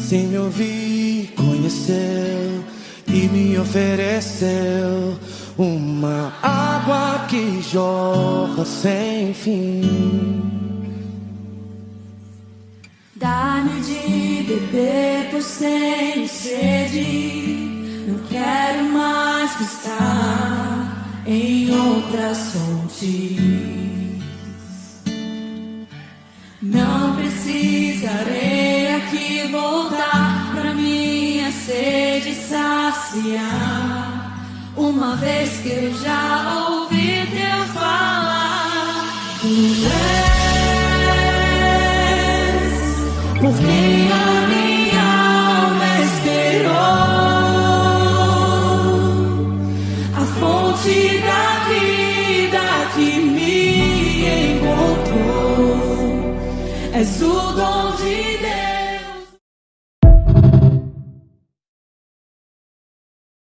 sem me ouvir, conheceu e me ofereceu uma água que jorra sem fim. Dá-me de beber, pois tenho sede. Não quero mais buscar em outras fontes. Não precisarei aqui voltar pra minha sede saciar, uma vez que eu já ouvi Deus falar. Tu és por quem